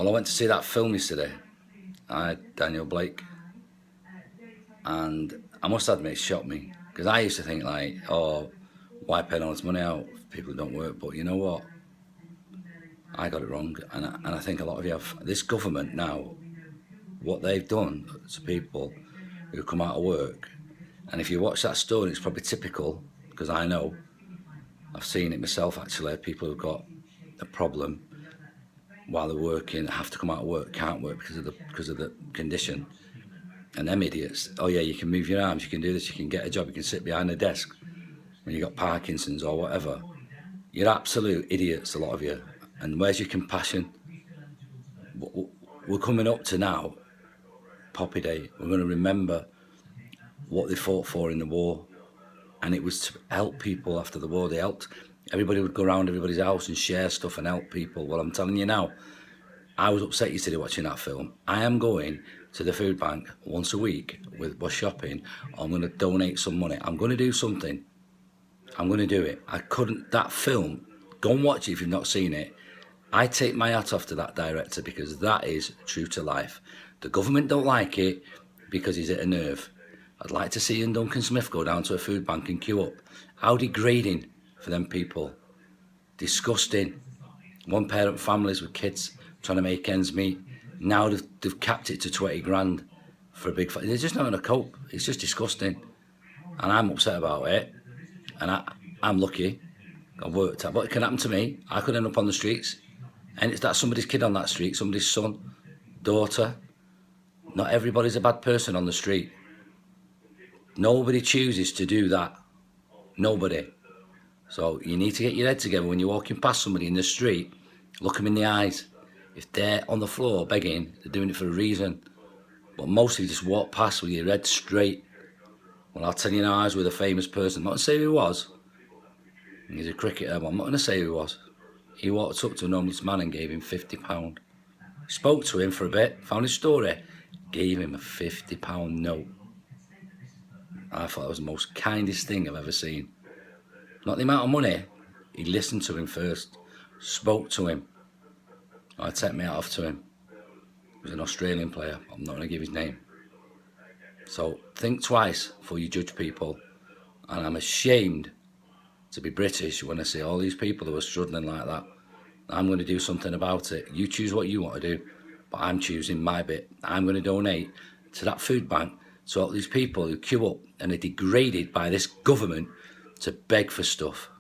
Well, I went to see that film yesterday. Daniel Blake, and I must admit it shocked me, because I used to think like, oh, why pay all this money out for people who don't work? But you know what? I got it wrong, and I think a lot of you have. This government now, what they've done to people who come out of work, and if you watch that story, it's probably typical, because I know, I've seen it myself actually, people who've got a problem while they're working, have to come out of work, can't work because of the condition. And them idiots, oh yeah, you can move your arms, you can do this, you can get a job, you can sit behind a desk when you got Parkinson's or whatever. You're absolute idiots, a lot of you. And where's your compassion? We're coming up to now, Poppy Day. We're going to remember what they fought for in the war. And it was to help people after the war. They helped, everybody would go around everybody's house and share stuff and help people. Well, I'm telling you now, I was upset yesterday watching that film. I am going to the food bank once a week with bus shopping. I'm going to donate some money. I'm going to do something. I'm going to do it. I couldn't, that film, go and watch it if you've not seen it. I take my hat off to that director, because that is true to life. The government don't like it because he's at a nerve. I'd like to see Ian Duncan Smith go down to a food bank and queue up. How degrading for them people. Disgusting. One parent families with kids trying to make ends meet. Now they've capped it to 20 grand for a big... They're just not going to cope. It's just disgusting. And I'm upset about it. And I'm lucky. I've worked out. But it can happen to me. I could end up on the streets. And it's that somebody's kid on that street, somebody's son, daughter. Not everybody's a bad person on the street. Nobody chooses to do that. Nobody. So you need to get your head together when you're walking past somebody in the street. Look them in the eyes. If they're on the floor begging, they're doing it for a reason. But mostly just walk past with your head straight. Well, I'll tell you now, I was with a famous person. I'm not going to say who he was. He's a cricketer, but I'm not going to say who he was. He walked up to an homeless man and gave him £50. Spoke to him for a bit, found his story, gave him a £50 note. I thought that was the most kindest thing I've ever seen. Not the amount of money, he listened to him first, spoke to him. I take my hat off to him. He was an Australian player, I'm not going to give his name. So think twice before you judge people. And I'm ashamed to be British when I see all these people who are struggling like that. I'm going to do something about it. You choose what you want to do, but I'm choosing my bit. I'm going to donate to that food bank to all these people who queue up and are degraded by this government to beg for stuff.